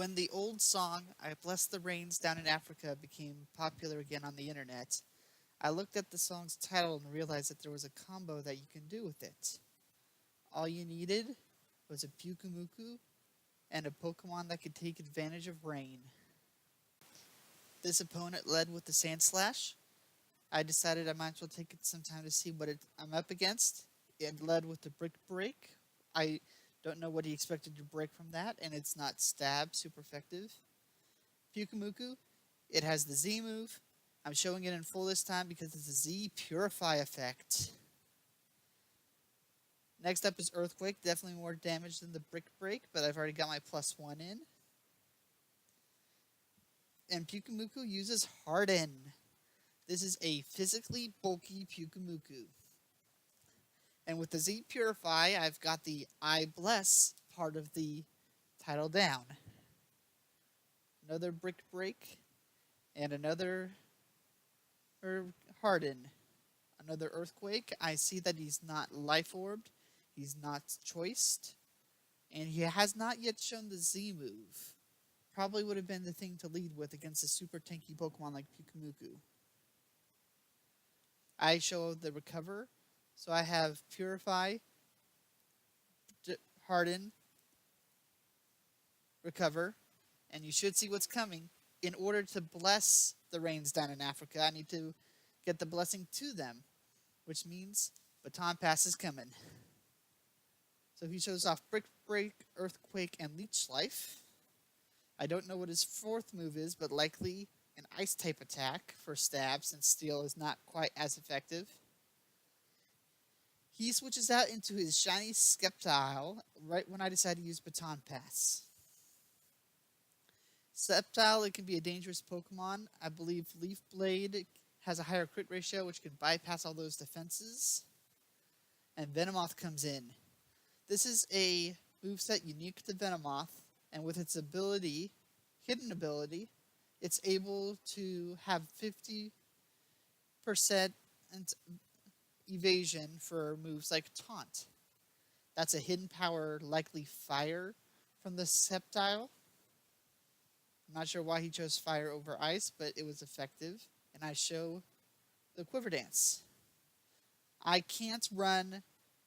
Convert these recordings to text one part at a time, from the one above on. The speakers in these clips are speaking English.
When the old song, I Bless the Rains Down in Africa, became popular again on the internet, I looked at the song's title and realized that there was a combo that you can do with it. All you needed was a Pyukumuku and a Pokemon that could take advantage of rain. This opponent led with the Sand Slash. I decided I might as well take some time to see what I'm up against. It led with the Brick Break. I don't know what he expected to break from that, and it's not Stab, super effective. Pyukumuku, it has the Z move. I'm showing it in full this time because it's a Z Purify effect. Next up is Earthquake, definitely more damage than the Brick Break, but I've already got my +1 in. And Pyukumuku uses Harden. This is a physically bulky Pyukumuku. And with the Z Purify, I've got the I Bless part of the title down. Another Brick Break, and another Harden. Another Earthquake. I see that he's not Life Orbed, he's not Choiced, and he has not yet shown the Z move. Probably would have been the thing to lead with against a super tanky Pokemon like Pyukumuku. I show the Recover, so I have Purify, Harden, Recover, and you should see what's coming. In order to bless the rains down in Africa, I need to get the blessing to them, which means Baton Pass is coming. So he shows off Brick Break, Earthquake, and Leech Life. I don't know what his fourth move is, but likely an Ice-type attack for Stab, since Steel is not quite as effective. He switches out into his shiny Sceptile right when I decide to use Baton Pass. Sceptile, it can be a dangerous Pokemon. I believe Leaf Blade has a higher crit ratio, which can bypass all those defenses. And Venomoth comes in. This is a moveset unique to Venomoth, and with its ability, hidden ability, it's able to have 50% evasion for moves like Taunt. That's a hidden power, likely Fire, from the Sceptile. I'm not sure why he chose Fire over Ice, but it was effective. And I show the Quiver Dance. I can't run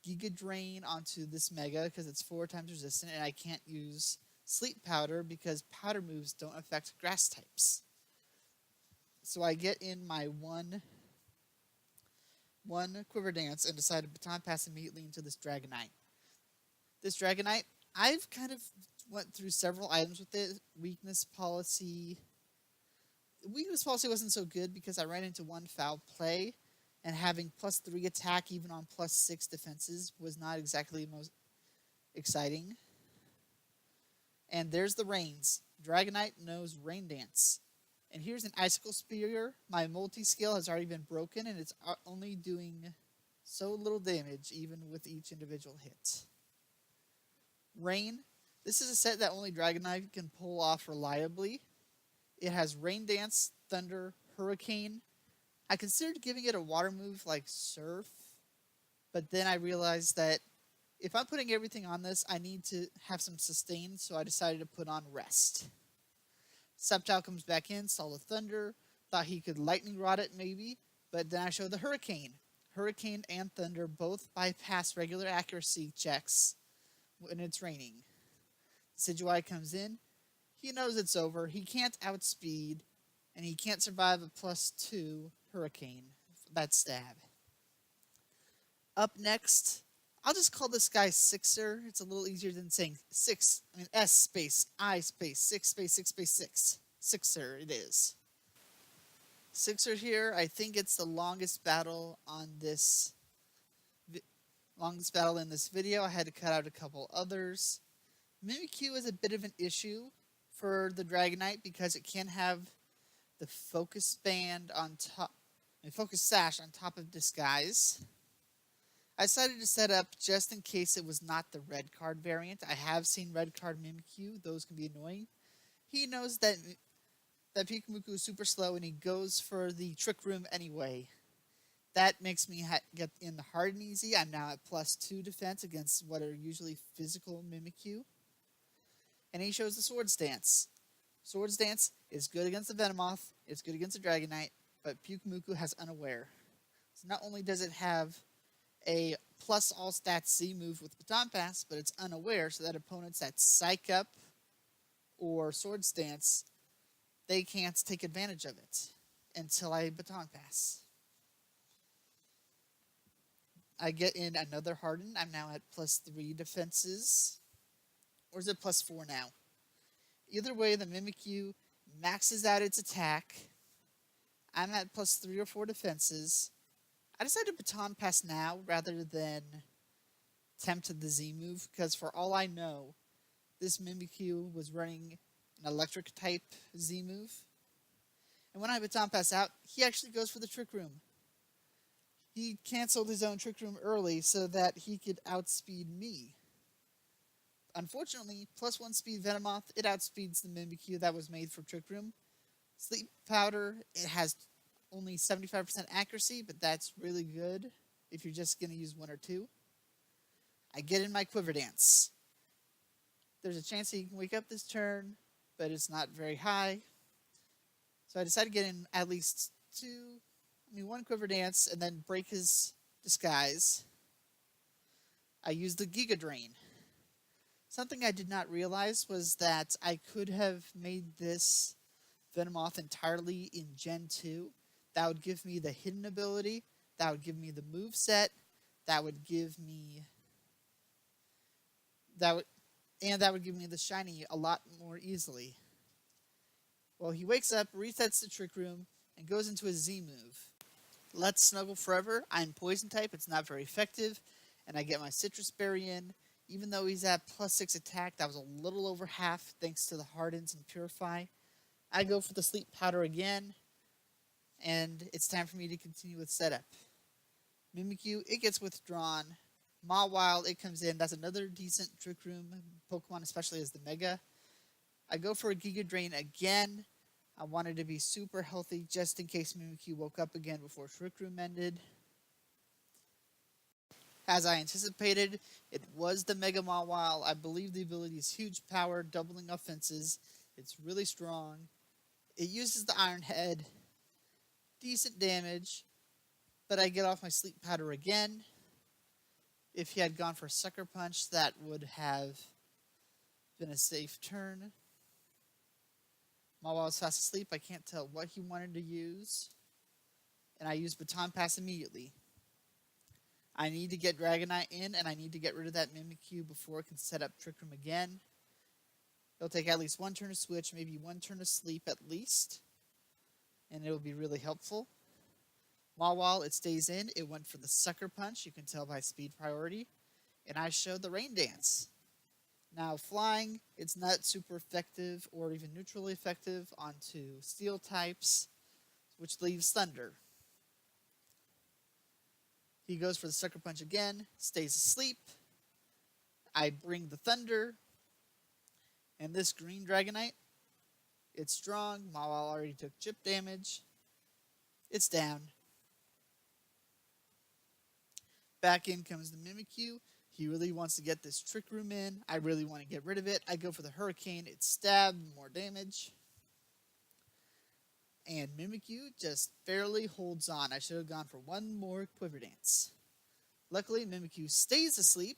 Giga Drain onto this Mega because it's 4 times resistant, and I can't use Sleep Powder because powder moves don't affect grass types. So I get in my one Quiver Dance and decide to Baton Pass immediately into this Dragonite. This Dragonite, I've kind of went through several items with it. Weakness policy wasn't so good because I ran into one foul play, and having +3 attack even on +6 defenses was not exactly most exciting. And there's the Rains. Dragonite knows Rain Dance. And here's an Icicle Spear. My multi-skill has already been broken, and it's only doing so little damage, even with each individual hit. Rain. This is a set that only Dragonite can pull off reliably. It has Rain Dance, Thunder, Hurricane. I considered giving it a water move like Surf, but then I realized that if I'm putting everything on this, I need to have some sustain, so I decided to put on Rest. Sceptile comes back in, saw the Thunder, thought he could Lightning Rod it maybe, but then I showed the Hurricane. Hurricane and Thunder both bypass regular accuracy checks when it's raining. Decidueye comes in, he knows it's over, he can't outspeed, and he can't survive a +2 Hurricane. That's Stab. Up next, I'll just call this guy Sixer. It's a little easier than saying S space, I space, 6 space, 6 space 6. Sixer it is. Sixer here, I think it's the longest battle on this in this video. I had to cut out a couple others. Mimikyu is a bit of an issue for the Dragonite because it can have the Focus Band on top, Focus Sash on top of Disguise. I decided to set up just in case it was not the red card variant. I have seen red card Mimikyu. Those can be annoying. He knows that Pyukumuku is super slow, and he goes for the Trick Room anyway. That makes me get in the hard and easy. I'm now at +2 defense against what are usually physical Mimikyu. and he shows the Swords Dance. Swords Dance is good against the Venomoth, it's good against the Dragonite, but Pyukumuku has Unaware. So not only does it have a plus all stats Z move with Baton Pass, but it's Unaware, so that opponents that Psych Up or Swords Dance, they can't take advantage of it until I Baton Pass. I get in another Harden. I'm now at +3 defenses. Or is it +4 now? Either way, the Mimikyu maxes out its attack. I'm at +3 or 4 defenses. I decided to Baton Pass now rather than attempt the Z move, because for all I know, this Mimikyu was running an electric type Z move. And when I Baton Pass out, he actually goes for the Trick Room. He canceled his own Trick Room early so that he could outspeed me. Unfortunately, +1 speed Venomoth, it outspeeds the Mimikyu that was made for Trick Room. Sleep Powder, it has only 75% accuracy, but that's really good if you're just going to use 1 or 2. I get in my Quiver Dance. There's a chance that he can wake up this turn, but it's not very high. So I decided to get in at least 1 Quiver Dance and then break his disguise. I used the Giga Drain. Something I did not realize was that I could have made this Venomoth entirely in Gen 2. That would give me the hidden ability, that would give me the moveset, that would give me the shiny a lot more easily. Well, he wakes up, resets the Trick Room, and goes into a Z move. Let's Snuggle Forever. I'm Poison type, it's not very effective, and I get my Citrus Berry in. Even though he's at +6 attack, that was a little over half thanks to the Hardens and Purify. I go for the Sleep Powder again, and it's time for me to continue with setup. Mimikyu, it gets withdrawn. Mawile, it comes in. That's another decent Trick Room Pokemon, especially as the Mega. I go for a Giga Drain again. I wanted to be super healthy just in case Mimikyu woke up again before Trick Room ended. As I anticipated, it was the Mega Mawile. I believe the ability is huge power, doubling offenses. It's really strong. It uses the Iron Head. Decent damage. But I get off my Sleep Powder again. If he had gone for Sucker Punch, that would have been a safe turn. Mawile was fast asleep. I can't tell what he wanted to use. And I use Baton Pass immediately. I need to get Dragonite in, and I need to get rid of that Mimikyu before it can set up Trick Room again. It'll take at least 1 turn to switch, maybe 1 turn to sleep at least. And it'll be really helpful. Mawile, it stays in. It went for the Sucker Punch. You can tell by speed priority. And I showed the Rain Dance. Now, flying, it's not super effective or even neutrally effective onto Steel types, which leaves Thunder. He goes for the Sucker Punch again, stays asleep. I bring the Thunder. And this green Dragonite, it's strong. Mawile already took chip damage. It's down. Back in comes the Mimikyu. He really wants to get this Trick Room in. I really want to get rid of it. I go for the Hurricane. It's stabbed, more damage. And Mimikyu just barely holds on. I should have gone for 1 more Quiver Dance. Luckily, Mimikyu stays asleep,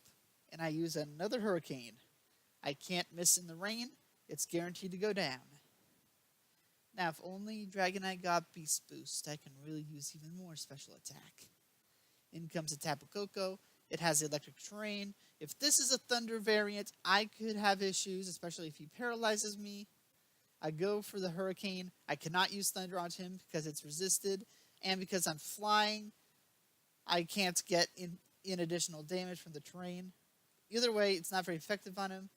and I use another Hurricane. I can't miss in the rain. It's guaranteed to go down. Now, if only Dragonite got Beast Boost, I can really use even more special attack. In comes a Tapu Koko. It has electric terrain. If this is a Thunder variant, I could have issues, especially if he paralyzes me. I go for the Hurricane. I cannot use Thunder onto him because it's resisted, and because I'm flying, I can't get in additional damage from the terrain. Either way, it's not very effective on him.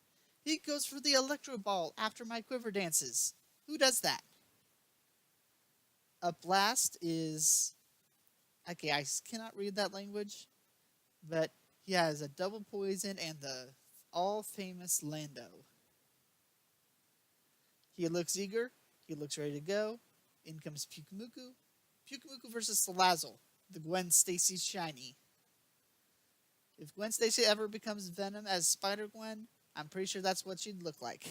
He goes for the Electro Ball after my Quiver Dances. Who does that? A Blast is... Okay, I cannot read that language, but he has a double poison and the all-famous Lando. He looks eager. He looks ready to go. In comes Pyukumuku. Pyukumuku versus Salazzle, the Gwen Stacy shiny. If Gwen Stacy ever becomes Venom as Spider-Gwen, I'm pretty sure that's what she'd look like.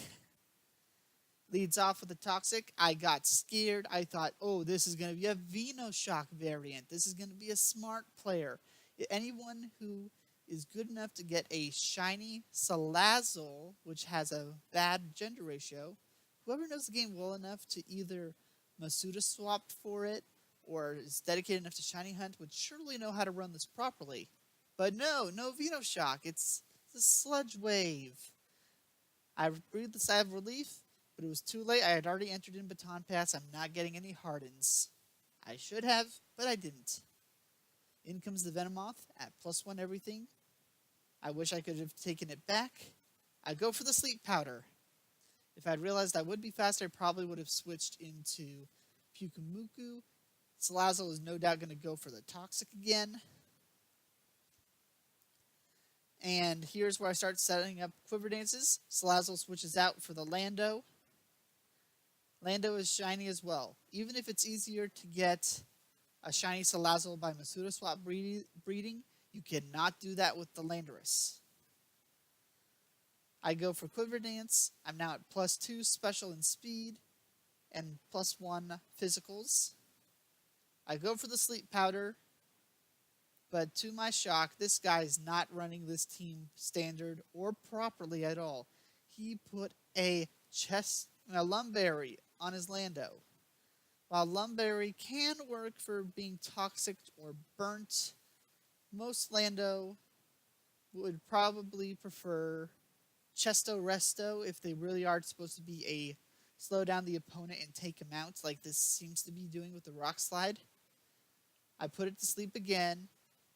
Leads off with a toxic. I got scared. I thought, oh, this is going to be a Venoshock variant. This is going to be a smart player. Anyone who is good enough to get a shiny Salazzle, which has a bad gender ratio, whoever knows the game well enough to either Masuda swap for it or is dedicated enough to shiny hunt would surely know how to run this properly. But no Venoshock. It's the Sludge Wave. I breathed a sigh of relief, but it was too late. I had already entered in Baton Pass. I'm not getting any Hardens. I should have, but I didn't. In comes the Venomoth at +1 everything. I wish I could have taken it back. I go for the Sleep Powder. If I'd realized I would be faster, I probably would have switched into Pyukumuku. Salazzle is no doubt going to go for the Toxic again. And here's where I start setting up Quiver Dances. Salazzle switches out for the Lando. Lando is shiny as well. Even if it's easier to get a shiny Salazzle by Masuda swap breeding, you cannot do that with the Landorus. I go for Quiver Dance. I'm now at +2 special and speed and +1 physicals. I go for the Sleep Powder, but to my shock, this guy is not running this team standard or properly at all. He put a Lumberry on his Lando. While Lumberry can work for being toxic or burnt, most Lando would probably prefer Chesto Resto if they really are supposed to be a slow down the opponent and take him out, like this seems to be doing with the Rock Slide. I put it to sleep again.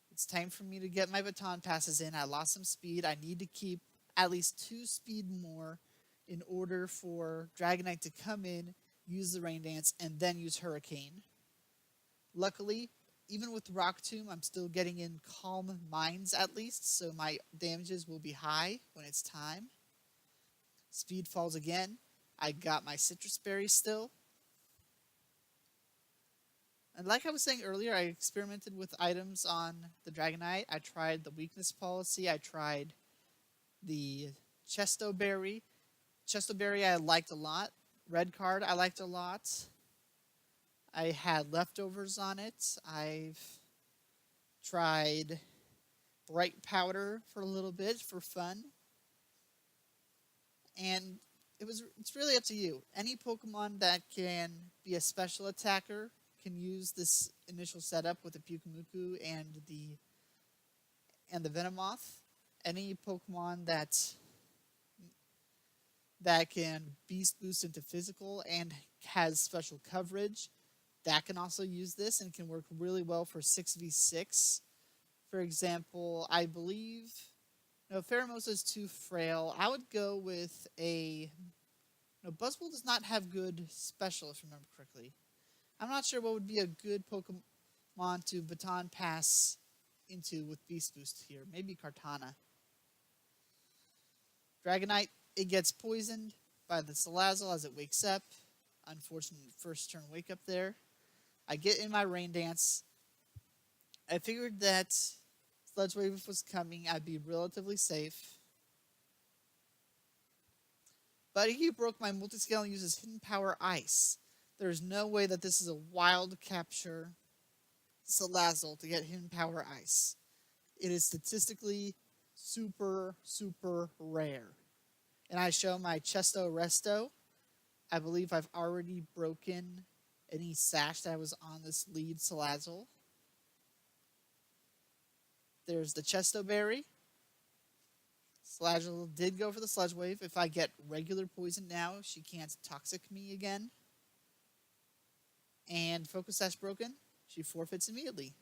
It's time for me to get my Baton Passes in. I lost some speed. I need to keep at least 2 speed more in order for Dragonite to come in, use the Rain Dance, and then use Hurricane. Luckily, even with Rock Tomb, I'm still getting in Calm Minds at least, so my damages will be high when it's time. Speed falls again. I got my Citrus Berry still. And like I was saying earlier, I experimented with items on the Dragonite. I tried the Weakness Policy. I tried the Chesto Berry. Chesto Berry I liked a lot. Red Card I liked a lot. I had leftovers on it. I've tried Bright Powder for a little bit for fun. And it's really up to you. Any Pokemon that can be a special attacker can use this initial setup with the Pyukumuku and the Venomoth. Any Pokemon that can Beast Boost into physical and has special coverage, that can also use this and can work really well for 6v6. For example, I believe Pheromosa is too frail. I would go with Buzzwole does not have good special, if I remember correctly. I'm not sure what would be a good Pokemon to Baton Pass into with Beast Boost here. Maybe Kartana. Dragonite, it gets poisoned by the Salazzle as it wakes up. Unfortunate first turn wake up there. I get in my Rain Dance. I figured that Sludge Wave was coming. I'd be relatively safe. But he broke my multiscale and uses Hidden Power Ice. There's no way that this is a wild capture Salazzle to get Hidden Power Ice. It is statistically super, super rare. And I show my Chesto Resto. I believe I've already broken any sash that was on this lead Salazzle. There's the Chesto Berry. Salazzle did go for the Sludge Wave. If I get regular poison now, she can't Toxic me again. And Focus Sash broken. She forfeits immediately.